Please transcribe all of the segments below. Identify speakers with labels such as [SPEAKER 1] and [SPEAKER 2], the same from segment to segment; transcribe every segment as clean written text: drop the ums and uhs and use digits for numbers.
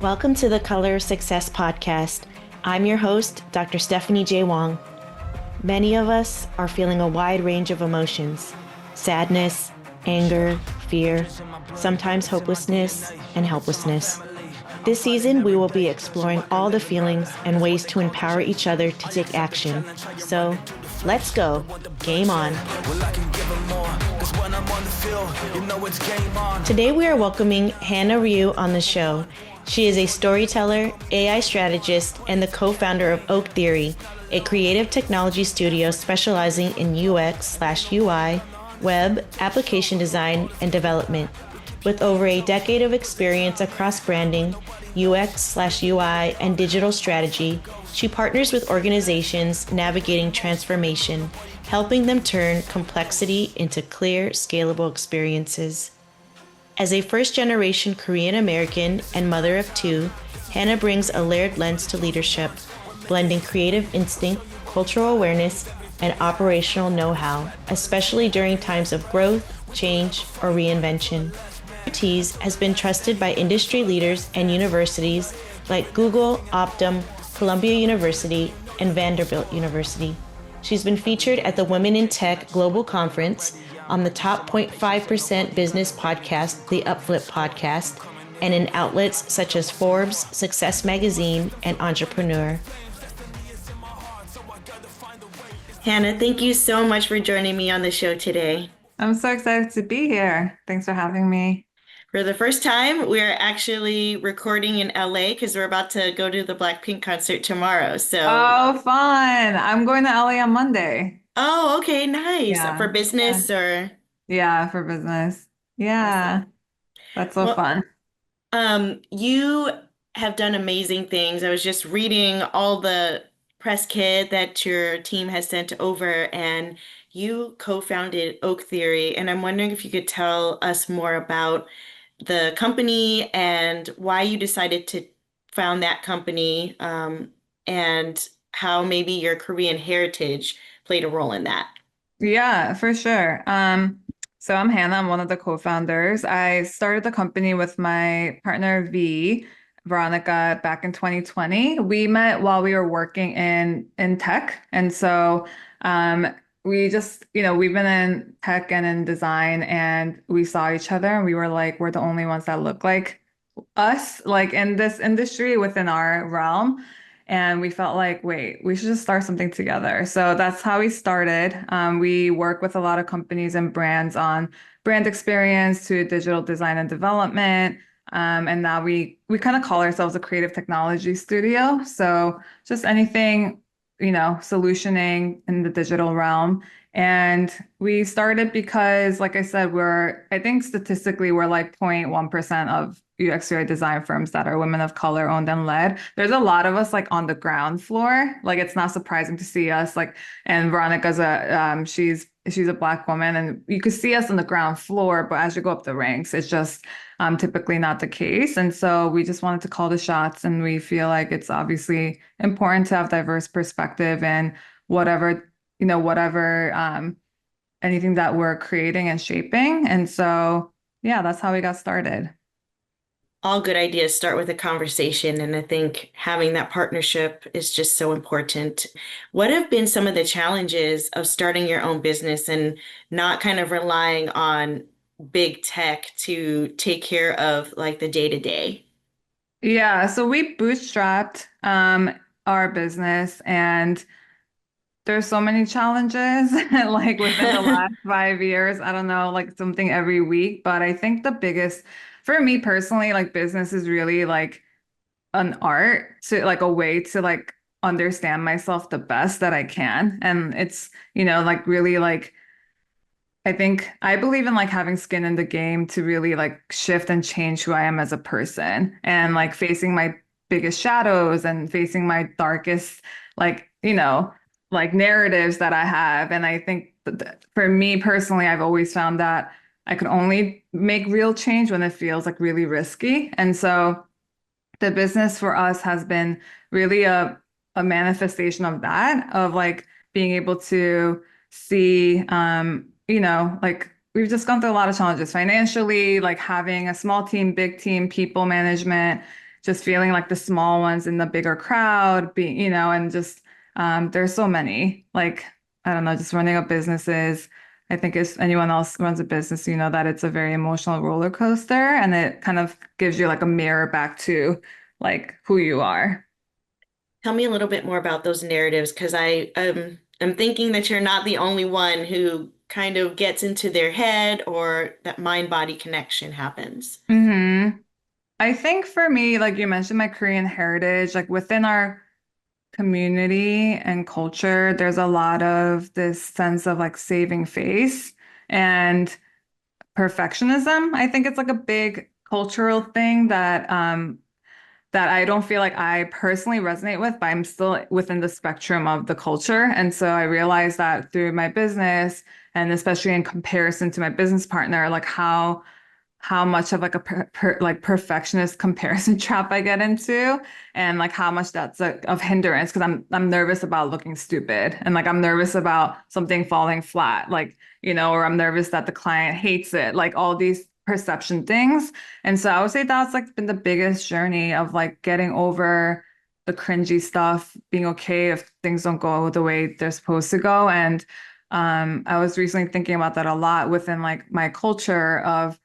[SPEAKER 1] Welcome to the Color of Success podcast. I'm your host, Dr. Stephanie J. Wong. Many of us are feeling a wide range of emotions: sadness, anger, fear, sometimes hopelessness and helplessness. This season, we will be exploring all the feelings and ways to empower each other to take action. So, let's go. Game on. Today, we are welcoming Hannah Ryu on the show. She is a storyteller, AI strategist, and the co-founder of Oak Theory, a creative technology studio specializing in UX/UI, web, application design, and development. With over a decade of experience across branding, UX/UI, and digital strategy, she partners with organizations navigating transformation, helping them turn complexity into clear, scalable experiences. As a first-generation Korean American and mother of two, Hannah brings a layered lens to leadership, blending creative instinct, cultural awareness, and operational know-how, especially during times of growth, change, or reinvention. Her expertise has been trusted by industry leaders and universities like Google, Optum, Columbia University, and Vanderbilt University. She's been featured at the Women in Tech Global Conference, on the top 0.5% business podcast, the Upflip podcast, and in outlets such as Forbes, Success Magazine, and Entrepreneur. Hannah, thank you so much for joining me on the show today.
[SPEAKER 2] I'm so excited to be here. Thanks for having me.
[SPEAKER 1] For the first time, we're actually recording in LA because we're about to go to the Blackpink concert tomorrow.
[SPEAKER 2] Oh, fun. I'm going to LA on Monday.
[SPEAKER 1] Oh, okay, nice. For
[SPEAKER 2] Yeah. Yeah.
[SPEAKER 1] business or?
[SPEAKER 2] Yeah, for business. Yeah.
[SPEAKER 1] Awesome.
[SPEAKER 2] That's so
[SPEAKER 1] Well,
[SPEAKER 2] fun.
[SPEAKER 1] you have done amazing things. I was just reading all the press kit that your team has sent over, and you co-founded Oak Theory. And I'm wondering if you could tell us more about the company and why you decided to found that company, and how maybe your Korean heritage played a role in that.
[SPEAKER 2] Yeah, for sure. So I'm Hannah. I'm one of the co-founders. I started the company with my partner Veronica, back in 2020. We met while we were working in tech, and so um, we just, we've been in tech and in design, and we saw each other, and we were like, we're the only ones that look like us, like in this industry within our realm. And we felt like, wait, we should just start something together. So that's how we started. We work with a lot of companies and brands on brand experience to digital design and development. And now we kind of call ourselves a creative technology studio. So just anything, solutioning in the digital realm. And we started because, like I said, I think statistically, we're like 0.1% of UX UI design firms that are women of color owned and led. There's a lot of us like on the ground floor. Like it's not surprising to see us like, and Veronica's she's a Black woman, and you could see us on the ground floor, but as you go up the ranks, it's just typically not the case. And so we just wanted to call the shots, and we feel like it's obviously important to have diverse perspective and whatever anything that we're creating and shaping. And so, yeah, that's how we got started.
[SPEAKER 1] All good ideas start with a conversation, and I think having that partnership is just so important. What have been some of the challenges of starting your own business and not kind of relying on big tech to take care of like the day to day?
[SPEAKER 2] Yeah, so we bootstrapped our business, and there's so many challenges like within the last 5 years. I don't know, like something every week, but I think the biggest for me personally, like business is really like an art, to like a way to like understand myself the best that I can. And it's, like really like I think I believe in like having skin in the game to really like shift and change who I am as a person, and like facing my biggest shadows and facing my darkest, like, like narratives that I have. And I think for me personally, I've always found that I can only make real change when it feels like really risky. And so the business for us has been really a manifestation of that, of like being able to see, like we've just gone through a lot of challenges financially, like having a small team, big team, people management, just feeling like the small ones in the bigger crowd, being, and just there's so many. Like, I don't know, just running up businesses. I think if anyone else runs a business, you know that it's a very emotional roller coaster and it kind of gives you like a mirror back to like who you are.
[SPEAKER 1] Tell me a little bit more about those narratives because I'm thinking that you're not the only one who kind of gets into their head or that mind-body connection happens.
[SPEAKER 2] I think for me, like you mentioned, my Korean heritage, like within our community and culture, there's a lot of this sense of like saving face and perfectionism. I think it's like a big cultural thing that I don't feel like I personally resonate with, but I'm still within the spectrum of the culture. And so I realized that through my business and especially in comparison to my business partner, like how much of like a like perfectionist comparison trap I get into and like how much that's of hindrance because I'm nervous about looking stupid and like I'm nervous about something falling flat like or I'm nervous that the client hates it like all these perception things and so I would say that's like been the biggest journey of like getting over the cringy stuff being okay if things don't go the way they're supposed to go and I was recently thinking about that a lot within like my culture of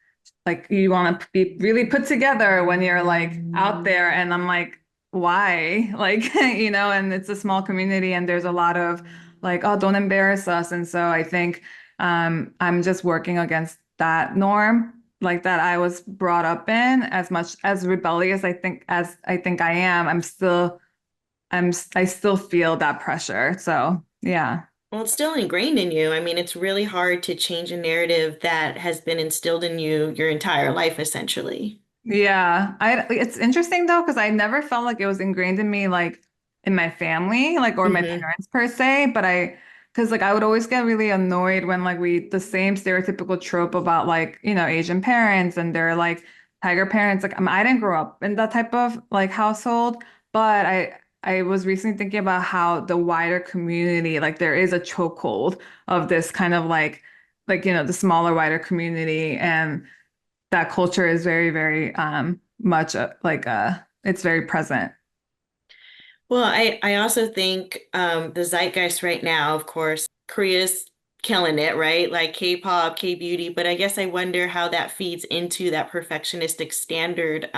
[SPEAKER 2] like you want to be really put together when you're like out there and I'm like why like and it's a small community and there's a lot of like oh don't embarrass us and so I think I'm just working against that norm like that I was brought up in as much as rebellious I think I am I still feel that pressure so yeah.
[SPEAKER 1] Well, it's still ingrained in you. I mean, it's really hard to change a narrative that has been instilled in you your entire life, essentially.
[SPEAKER 2] Yeah, it's interesting though because I never felt like it was ingrained in me like in my family like or my
[SPEAKER 1] Hmm.
[SPEAKER 2] parents per se, but I because like I would always get really annoyed when like we the same stereotypical trope about like Asian parents and they're like tiger parents like I didn't grow up in that type of like household, but I was recently thinking about how the wider community like there is a chokehold of this kind of like the smaller wider community and that culture is very, very much like it's very present.
[SPEAKER 1] Well, I also think the zeitgeist right now, of course, Korea's killing it, right? Like K-pop, K-beauty, but I guess I wonder how that feeds into that perfectionistic standard.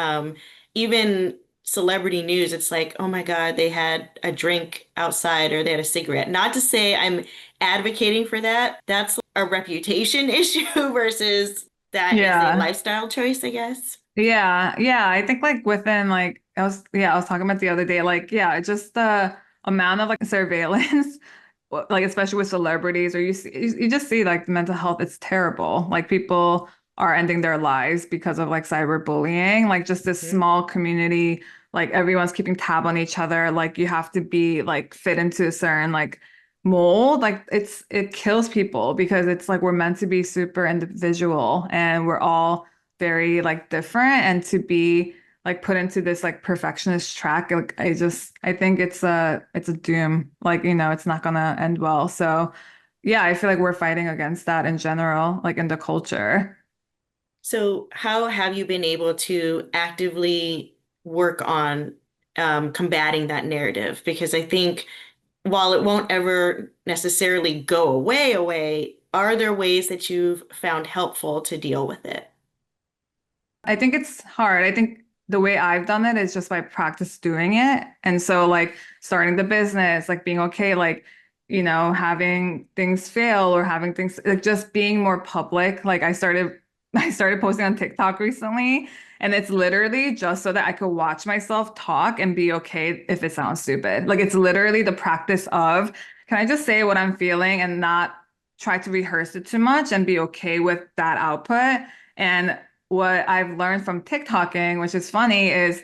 [SPEAKER 1] Even celebrity news, it's like, oh my God, they had a drink outside or they had a cigarette. Not to say I'm advocating for that. That's a reputation issue versus that is a
[SPEAKER 2] Yeah.
[SPEAKER 1] lifestyle choice, I guess.
[SPEAKER 2] Yeah, yeah. I think like within like I was talking about the other day, like yeah, just the amount of like surveillance, like especially with celebrities, or you just see like the mental health, it's terrible. Like people are ending their lives because of like cyberbullying, like just this
[SPEAKER 1] Mhm.
[SPEAKER 2] small community, like everyone's keeping tab on each other, like you have to be like fit into a certain like mold, like it kills people because it's like we're meant to be super individual and we're all very like different and to be like put into this like perfectionist track like I think it's a doom like it's not gonna end well so yeah I feel like we're fighting against that in general like in the culture.
[SPEAKER 1] So, how have you been able to actively work on combating that narrative? Because I think while it won't ever necessarily go away, are there ways that you've found helpful to deal with it?
[SPEAKER 2] I think it's hard. I think the way I've done it is just by practice doing it. And so like starting the business, like being okay, like, having things fail or having things like just being more public. Like I started posting on TikTok recently, and it's literally just so that I could watch myself talk and be okay if it sounds stupid. Like it's literally the practice of, can I just say what I'm feeling and not try to rehearse it too much and be okay with that output? And what I've learned from TikToking, which is funny, is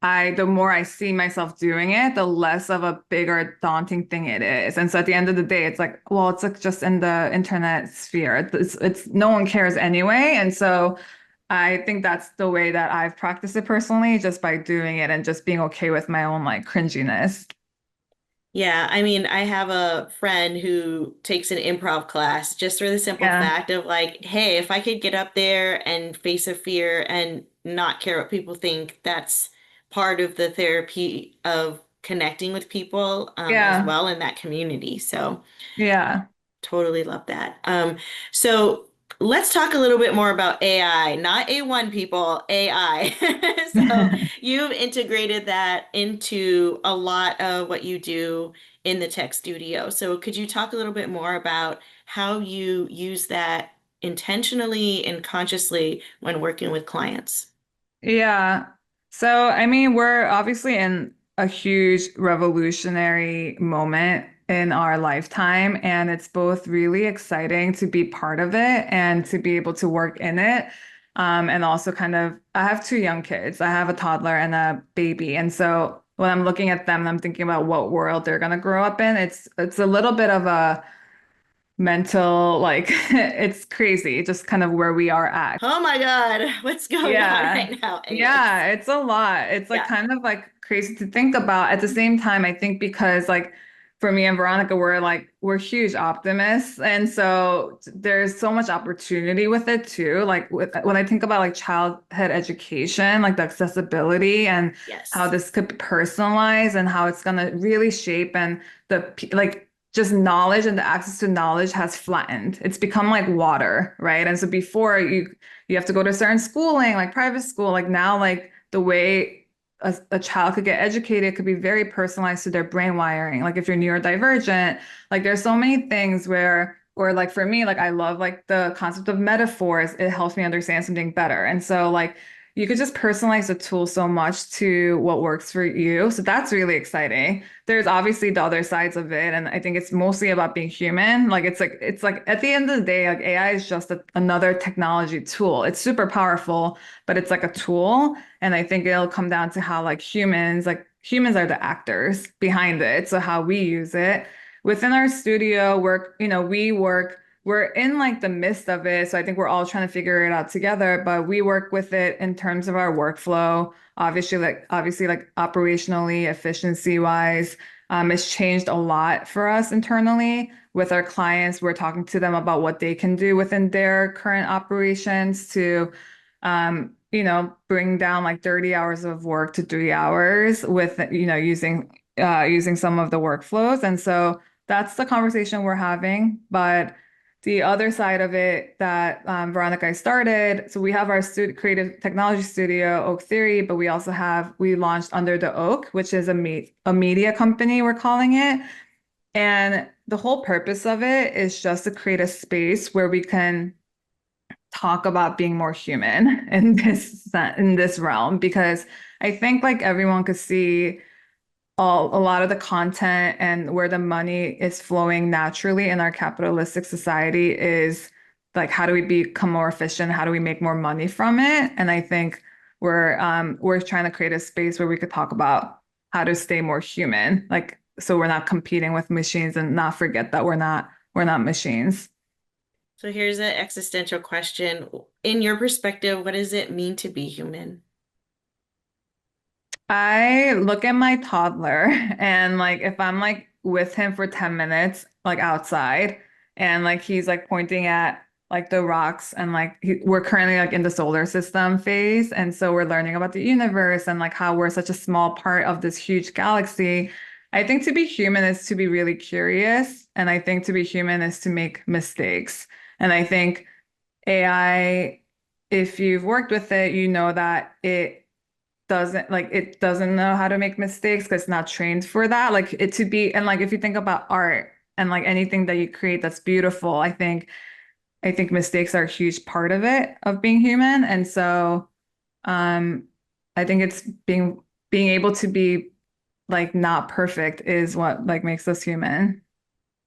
[SPEAKER 2] the more I see myself doing it, the less of a big or daunting thing it is. And so at the end of the day, it's like, well, it's like just in the internet sphere. It's no one cares anyway. And so I think that's the way that I've practiced it personally, just by doing it and just being okay with my own like cringiness.
[SPEAKER 1] Yeah, I mean, I have a friend who takes an improv class just for the simple
[SPEAKER 2] Yeah.
[SPEAKER 1] fact of like, hey, if I could get up there and face a fear and not care what people think, that's part of the therapy of connecting with people as
[SPEAKER 2] Yeah.
[SPEAKER 1] well in that community. So
[SPEAKER 2] Yeah.
[SPEAKER 1] totally love that. So let's talk a little bit more about AI, not A1 people, AI. So you've integrated that into a lot of what you do in the tech studio. So could you talk a little bit more about how you use that intentionally and consciously when working with clients?
[SPEAKER 2] Yeah. So, I mean, we're obviously in a huge revolutionary moment in our lifetime, and it's both really exciting to be part of it and to be able to work in it. And also kind of, I have two young kids. I have a toddler and a baby. And so when I'm looking at them and I'm thinking about what world they're going to grow up in, it's a little bit of a mental, like it's crazy, just kind of where we are at.
[SPEAKER 1] Oh my God, what's going on
[SPEAKER 2] Yeah.
[SPEAKER 1] right now? Anyways,
[SPEAKER 2] Yeah, it's a lot. It's like
[SPEAKER 1] yeah.
[SPEAKER 2] kind of like crazy to think about. At the same time, I think because like for me and Veronica, we're huge optimists. And so there's so much opportunity with it too. Like when I think about like childhood education, like the accessibility and how
[SPEAKER 1] Yes.
[SPEAKER 2] this could be personalized and how it's gonna really shape and like just knowledge and the access to knowledge has flattened. It's become like water, right? And so before you have to go to certain schooling, like private school. Like now, like the way a child could get educated could be very personalized to their brain wiring. Like if you're neurodivergent, like there's so many things where, or like for me, like I love like the concept of metaphors. It helps me understand something better. And so like you could just personalize the tool so much to what works for you. So that's really exciting. There's obviously the other sides of it, and I think it's mostly about being human. Like it's like at the end of the day, like AI is just another technology tool. It's super powerful, but it's like a tool, and I think it'll come down to how like humans are the actors behind it. So how we use it within our studio work, we're in like the midst of it. So I think we're all trying to figure it out together, but we work with it in terms of our workflow. Obviously, like operationally, efficiency wise, it's changed a lot for us internally with our clients. We're talking to them about what they can do within their current operations to, bring down like 30 hours of work to 3 hours with, using some of the workflows. And so that's the conversation we're having. But the other side of it that Veronica and I started, so we have our creative technology studio, Oak Theory, but we launched Under the Oak, which is a media company, we're calling it. And the whole purpose of it is just to create a space where we can talk about being more human in this realm, because I think like everyone could see a lot of the content and where the money is flowing naturally in our capitalistic society is like how do we become more efficient? How do we make more money from it? And I think we're trying to create a space where we could talk about how to stay more human, like so we're not competing with machines and not forget that we're not machines.
[SPEAKER 1] So here's an existential question. In your perspective, what does it mean to be human?
[SPEAKER 2] I look at my toddler and like if I'm like with him for 10 minutes, like outside, and like he's like pointing at like the rocks and like we're currently like in the solar system phase. And so we're learning about the universe and like how we're such a small part of this huge galaxy. I think to be human is to be really curious. And I think to be human is to make mistakes. And I think AI, if you've worked with it, you know that it doesn't know how to make mistakes because it's not trained for that. Like it to be and like if you think about art and like anything that you create that's beautiful, I think mistakes are a huge part of it of being human. And so um I think it's being able to be like not perfect is what like makes us human.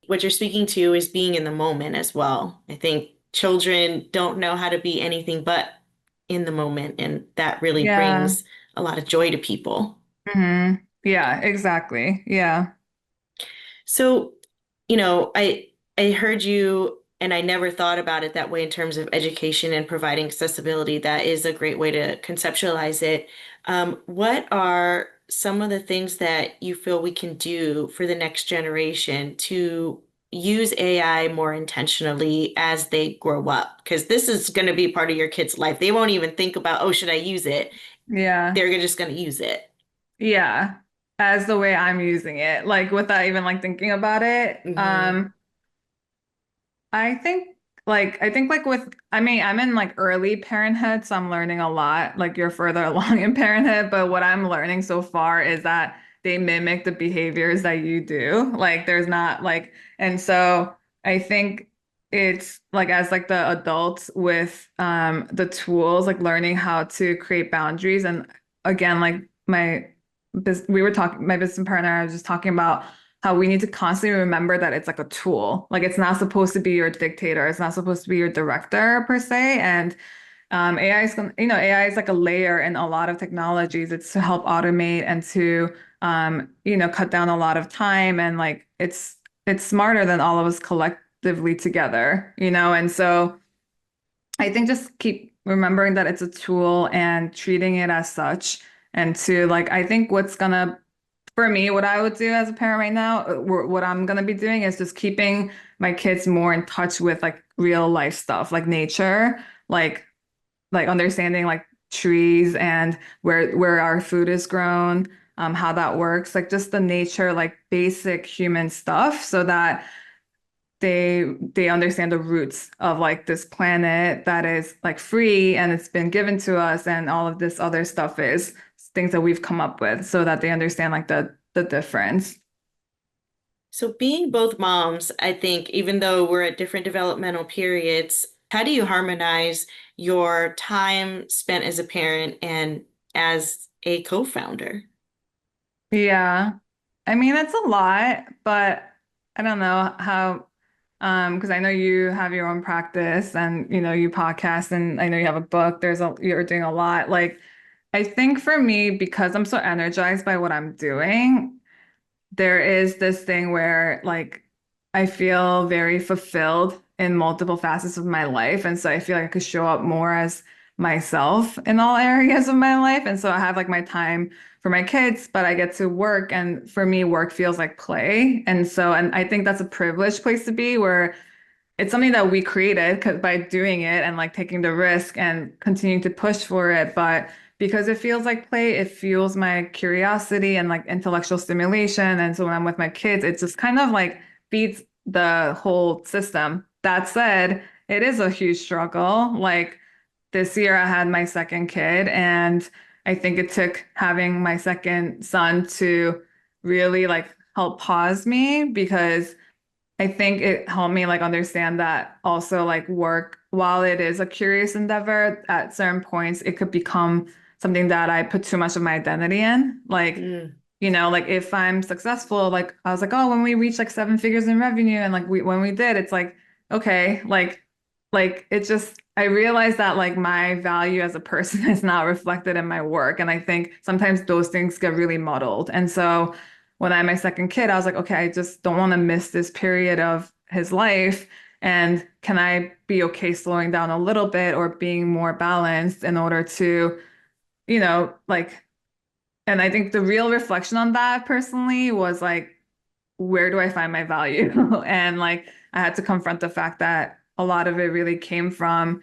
[SPEAKER 1] What you're speaking to is being in the moment as well. I think children don't know how to be anything but in the moment, and that really
[SPEAKER 2] Yeah.
[SPEAKER 1] brings a lot of joy to people.
[SPEAKER 2] Yeah, exactly. Yeah.
[SPEAKER 1] So, I heard you and I never thought about it that way in terms of education and providing accessibility. That is a great way to conceptualize it. What are some of the things that you feel we can do for the next generation to use AI more intentionally as they grow up? Because this is going to be part of your kid's life. They won't even think about, oh, should I use it?
[SPEAKER 2] Yeah.
[SPEAKER 1] They're just going to use it.
[SPEAKER 2] Yeah, as the way I'm using it, like without even like thinking about it.
[SPEAKER 1] Hmm.
[SPEAKER 2] I think I think with I mean I'm in like early parenthood, so I'm learning a lot. Like you're further along in parenthood, but what I'm learning so far is that they mimic the behaviors that you do. Like there's not like and so I think it's like as like the adults with the tools, like learning how to create boundaries and again like we were talking my business partner, I was just talking about how we need to constantly remember that it's like a tool. Like it's not supposed to be your dictator. It's not supposed to be your director per se. And AI is, AI is like a layer in a lot of technologies. It's to help automate and to, cut down a lot of time. And like it's smarter than all of us collectively together, And so I think just keep remembering that it's a tool and treating it as such. And to like, I think what's gonna for me, what I would do as a parent right now, what I'm gonna be doing is just keeping my kids more in touch with like real life stuff, like nature, like understanding like trees and where our food is grown, how that works, like just the nature, like basic human stuff, so that they understand the roots of like this planet that is like free and it's been given to us, and all of this other stuff is things that we've come up with, so that they understand like the difference.
[SPEAKER 1] So, being both moms, I think, even though we're at different developmental periods, how do you harmonize your time spent as a parent and as a co-founder?
[SPEAKER 2] Yeah. I mean, it's a lot, but I don't know how, because I know you have your own practice and, you podcast and I know you have a book. You're doing a lot. Like, I think for me, because I'm so energized by what I'm doing, there is this thing where like I feel very fulfilled in multiple facets of my life. And so I feel like I could show up more as myself in all areas of my life. And so I have like my time for my kids, but I get to work. And for me, work feels like play. And I think that's a privileged place to be where it's something that we created because by doing it and like taking the risk and continuing to push for it. But because it feels like play, it fuels my curiosity and like intellectual stimulation. And so when I'm with my kids, it just kind of like feeds the whole system. That said, it is a huge struggle. Like this year, I had my second kid, and I think it took having my second son to really like help pause me because I think it helped me like understand that also like work, while it is a curious endeavor, at certain points it could become something that I put too much of my identity in. Like,
[SPEAKER 1] Mm.
[SPEAKER 2] like if I'm successful, like I was like, oh, when we reach like seven figures in revenue, and like when we did, it's like, okay, like it just I realized that like my value as a person is not reflected in my work. And I think sometimes those things get really muddled. And so when I had my second kid, I was like, okay, I just don't want to miss this period of his life. And can I be okay slowing down a little bit or being more balanced in order to, like, and I think the real reflection on that personally was like, where do I find my value? And like, I had to confront the fact that a lot of it really came from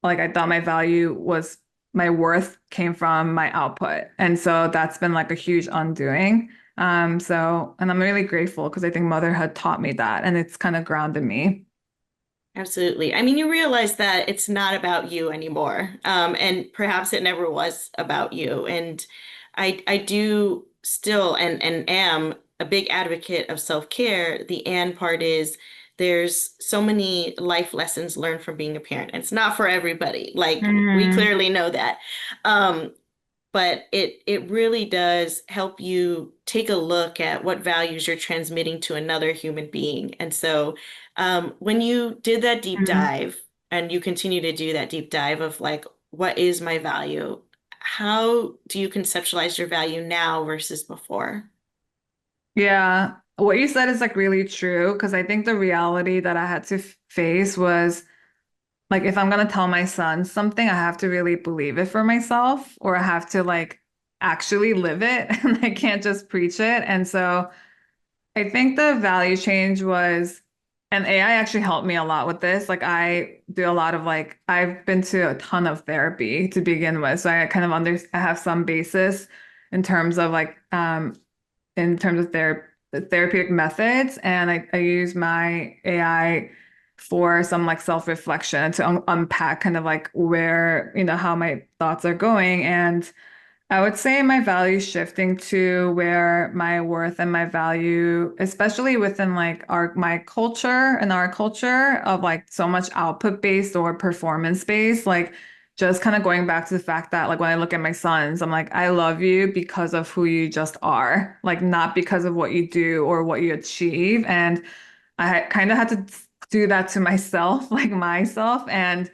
[SPEAKER 2] like, I thought my value was my worth came from my output. And so that's been like a huge undoing. And I'm really grateful because I think motherhood taught me that and it's kind of grounded me.
[SPEAKER 1] Absolutely. I mean, you realize that it's not about you anymore. And perhaps it never was about you. And I do still and am a big advocate of self-care. The and part is there's so many life lessons learned from being a parent. It's not for everybody. Like we
[SPEAKER 2] Mm,
[SPEAKER 1] clearly know that. Um, but it really does help you take a look at what values you're transmitting to another human being. And so when you did that deep
[SPEAKER 2] mm.
[SPEAKER 1] dive and you continue to do that deep dive of like, what is my value? How do you conceptualize your value now versus before?
[SPEAKER 2] Yeah. What you said is like really true because I think the reality that I had to face was like if I'm gonna tell my son something, I have to really believe it for myself or I have to like actually live it and I can't just preach it. And so I think the value change was, and AI actually helped me a lot with this. Like I do a lot of like, I've been to a ton of therapy to begin with. So I kind of I have some basis in terms of in terms of therapeutic methods. And I use my AI for some like self-reflection to unpack kind of like where, how my thoughts are going. And I would say my value shifting to where my worth and my value, especially within like my culture and our culture of like so much output based or performance based, like just kind of going back to the fact that like when I look at my sons, I'm like, I love you because of who you just are, like not because of what you do or what you achieve. And kind of had to do that to myself, like myself. And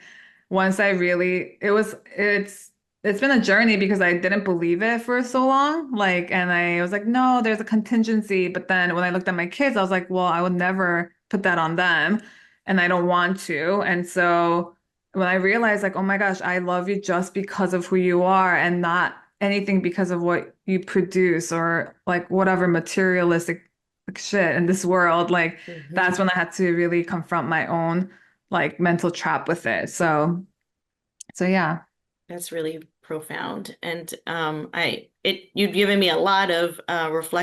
[SPEAKER 2] once I really, it's been a journey because I didn't believe it for so long. Like, and I was like, no, there's a contingency. But then when I looked at my kids, I was like, well, I would never put that on them, and I don't want to. And so when I realized, like, oh my gosh, I love you just because of who you are and not anything because of what you produce or like whatever materialistic like, shit in this world, like that's
[SPEAKER 1] Mhm.
[SPEAKER 2] when I had to really confront my own like mental trap with it. So yeah.
[SPEAKER 1] That's really profound. And you've given me a lot of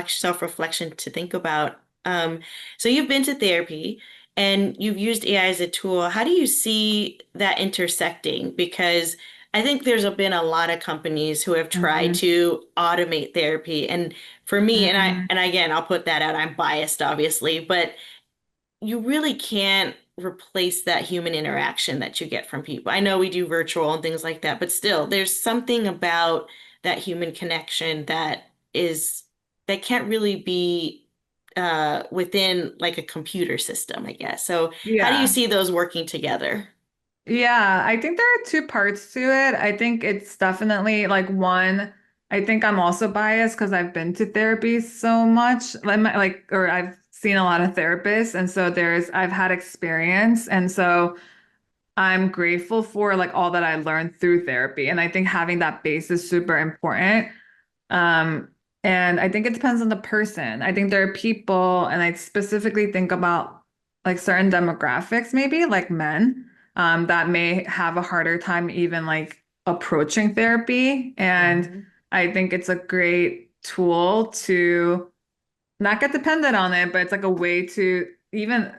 [SPEAKER 1] self-reflection to think about. So you've been to therapy and you've used AI as a tool. How do you see that intersecting? Because I think been a lot of companies who have tried
[SPEAKER 2] Hmm.
[SPEAKER 1] to automate therapy. And for me,
[SPEAKER 2] Hmm.
[SPEAKER 1] and again, I'll put that out, I'm biased, obviously, but you really can't replace that human interaction that you get from people. I know we do virtual and things like that, but still, there's something about that human connection that can't really be within like a computer system, I guess. So, how do you
[SPEAKER 2] Yeah.
[SPEAKER 1] see those working together?
[SPEAKER 2] Yeah, I think there are two parts to it. I think it's definitely like one, I think I'm also biased because I've been to therapy so much. Or I've seen a lot of therapists. And so I've had experience. And so I'm grateful for like all that I learned through therapy. And I think having that base is super important. Um, and I think it depends on the person. I think there are people, and I specifically think about like certain demographics, maybe like men, that may have a harder time even like approaching therapy. And
[SPEAKER 1] Mhm.
[SPEAKER 2] I think it's a great tool to not get dependent on it, but it's like a way to even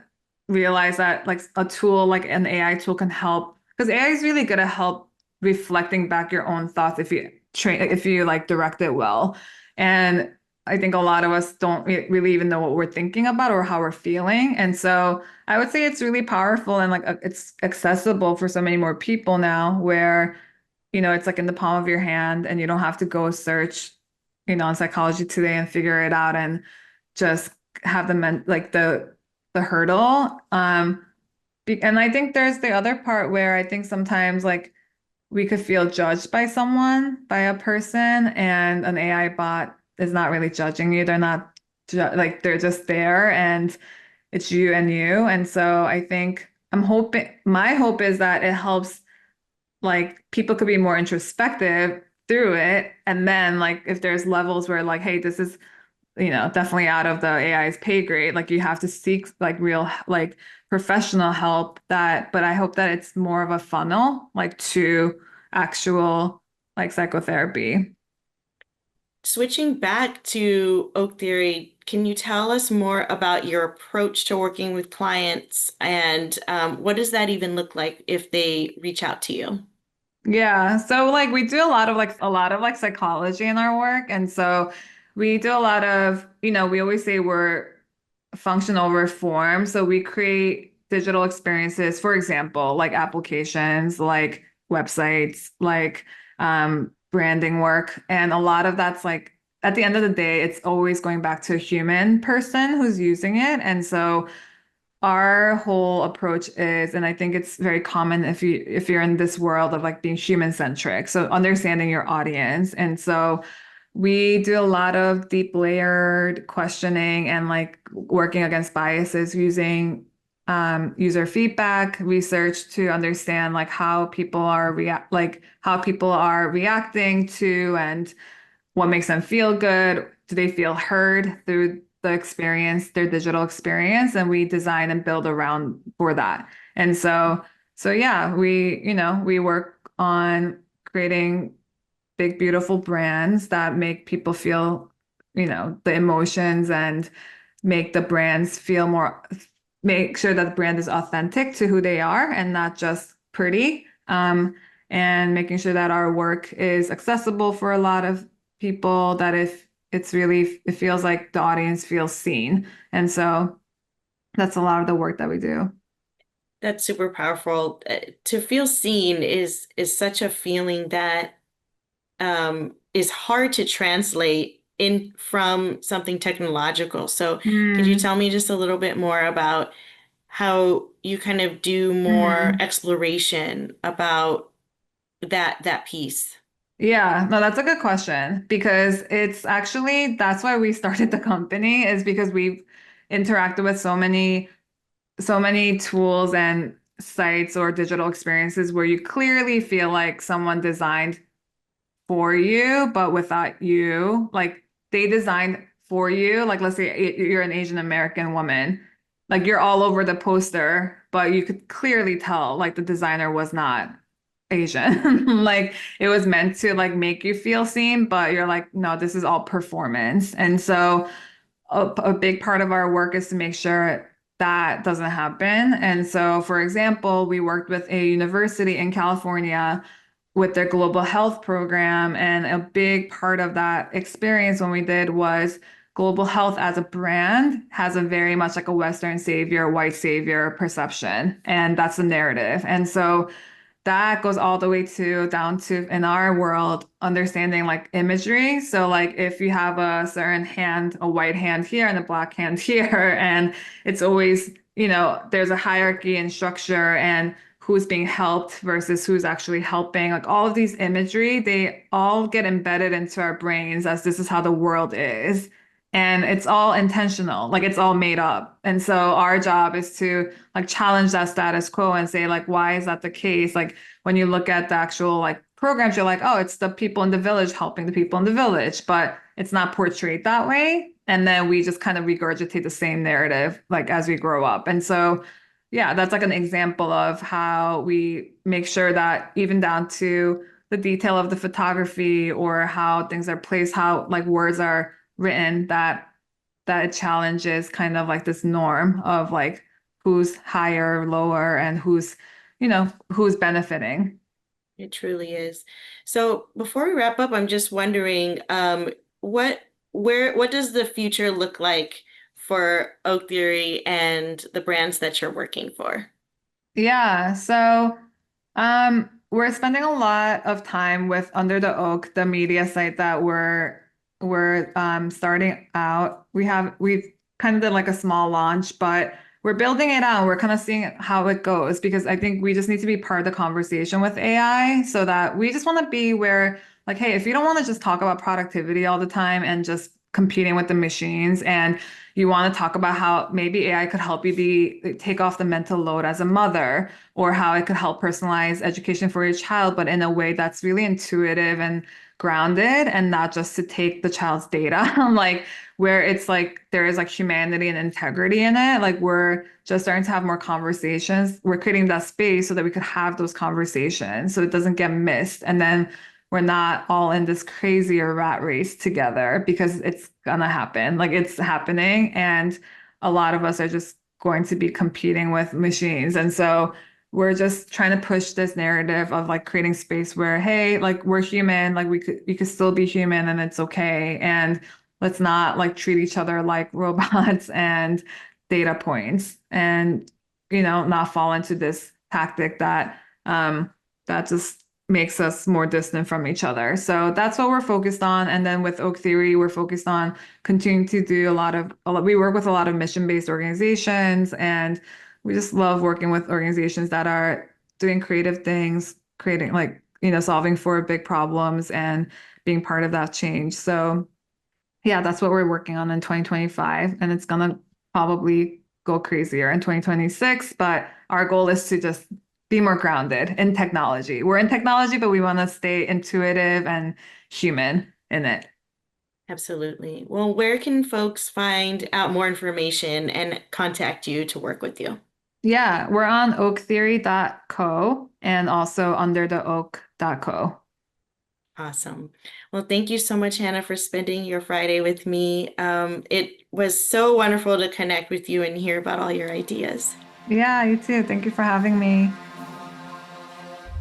[SPEAKER 2] realize that like a tool like an AI tool can help because AI is really good at help reflecting back your own thoughts if you like direct it well. And I think a lot of us don't really even know what we're thinking about or how we're feeling. And so I would say it's really powerful and like it's accessible for so many more people now where it's like in the palm of your hand and you don't have to go search, on Psychology Today and figure it out and just have like the hurdle. And I think there's the other part where I think sometimes like we could feel judged by someone, by a person, and an AI bot is not really judging you. They're not like they're just there and it's you and you. And so I think my hope is that it helps like people could be more introspective through it. And then like if there's levels where like, hey, this is, definitely out of the AI's pay grade, like you have to seek like real like professional help but I hope that it's more of a funnel like to actual like psychotherapy.
[SPEAKER 1] Switching back to Oak Theory, can you tell us more about your approach to working with clients and what does that even look like if they reach out to you?
[SPEAKER 2] Yeah, so like we do a lot of psychology in our work, and so we do a lot of, we always say we're functional reform. So we create digital experiences, for example, like applications, like websites, like branding work, and a lot of that's like at the end of the day, it's always going back to a human person who's using it, and so our whole approach is, and I think it's very common if you're in this world of like being human centric, so understanding your audience. And so we do a lot of deep layered questioning and like working against biases using user feedback research to understand like how people are reacting to and what makes them feel good. Do they feel heard through the experience, their digital experience? And we design and build around for that. And so yeah, we work on creating big, beautiful brands that make people feel, the emotions and make the brands feel more, make sure that the brand is authentic to who they are and not just pretty. And making sure that our work is accessible for a lot of people, that if it's really, it feels like the audience feels seen. And so that's a lot of the work that we do.
[SPEAKER 1] That's super powerful. To feel seen is such a feeling that is hard to translate in from something technological. So could you
[SPEAKER 2] Mm,
[SPEAKER 1] tell me just a little bit more about how you kind of do more
[SPEAKER 2] mhm.
[SPEAKER 1] exploration about that piece?
[SPEAKER 2] Yeah, no, that's a good question because it's actually that's why we started the company is because we've interacted with so many tools and sites or digital experiences where you clearly feel like someone designed for you, but without you. Like they designed for you. Like let's say you're an Asian American woman, like you're all over the poster, but you could clearly tell like the designer was not Asian. Like it was meant to like make you feel seen, but you're like, no, this is all performance. And so a big part of our work is to make sure that doesn't happen. And so, for example, we worked with a university in California with their global health program. And a big part of that experience when we did was global health as a brand has a very much like a Western savior, white savior perception. And that's the narrative. And so that goes all the way to down to in our world understanding like imagery. So like if you have a certain hand, a white hand here and a black hand here, and it's always, there's a hierarchy and structure and who's being helped versus who's actually helping. Like all of these imagery, they all get embedded into our brains as this is how the world is. And it's all intentional, like it's all made up. And so our job is to like challenge that status quo and say, like, why is that the case? Like when you look at the actual like programs, you're like, oh, it's the people in the village helping the people in the village, but it's not portrayed that way. And then we just kind of regurgitate the same narrative like as we grow up. And so, yeah, that's like an example of how we make sure that even down to the detail of the photography or how things are placed, how like words are written, that it challenges kind of like this norm of like who's higher, lower, and who's benefiting.
[SPEAKER 1] It truly is. So before we wrap up, I'm just wondering, what what does the future look like for Oak Theory and the brands that you're working for?
[SPEAKER 2] Yeah, so we're spending a lot of time with Under the Oak, the media site that we're starting out. We've kind of did like a small launch, but we're building it out. We're kind of seeing how it goes because I think we just need to be part of the conversation with AI so that we just want to be where like, hey, if you don't want to just talk about productivity all the time and just competing with the machines and you want to talk about how maybe AI could help you take off the mental load as a mother, or how it could help personalize education for your child, but in a way that's really intuitive and grounded and not just to take the child's data, like where it's like there is like humanity and integrity in it. Like we're just starting to have more conversations. We're creating that space so that we could have those conversations so it doesn't get missed. And then we're not all in this crazier rat race together because it's gonna happen. Like it's happening, and a lot of us are just going to be competing with machines. And so we're just trying to push this narrative of like creating space where, hey, like we're human, like we could still be human and it's okay. And let's not like treat each other like robots and data points and not fall into this tactic that just makes us more distant from each other. So that's what we're focused on. And then with Oak Theory, we're focused on continuing to do we work with a lot of mission-based organizations, and we just love working with organizations that are doing creative things, creating like, solving for big problems and being part of that change. So yeah, that's what we're working on in 2025. And it's gonna probably go crazier in 2026. But our goal is to just be more grounded in technology. We're in technology, but we want to stay intuitive and human in it.
[SPEAKER 1] Absolutely. Well, where can folks find out more information and contact you to work with you?
[SPEAKER 2] Yeah, we're on oaktheory.co and also undertheoak.co.
[SPEAKER 1] Awesome. Well, thank you so much, Hannah, for spending your Friday with me. It was so wonderful to connect with you and hear about all your ideas.
[SPEAKER 2] Yeah, you too. Thank you for having me.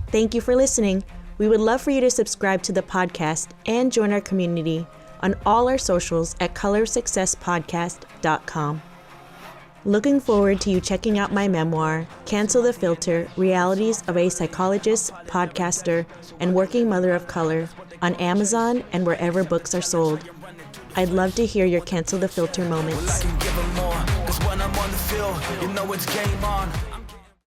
[SPEAKER 1] Thank you for listening. We would love for you to subscribe to the podcast and join our community on all our socials at colorsuccesspodcast.com. Looking forward to you checking out my memoir, Cancel the Filter: Realities of a Psychologist, Podcaster, and Working Mother of Color on Amazon and wherever books are sold. I'd love to hear your Cancel the Filter moments.
[SPEAKER 3] Well, I can give 'em more, 'cause when I'm on the field, you know it's game on.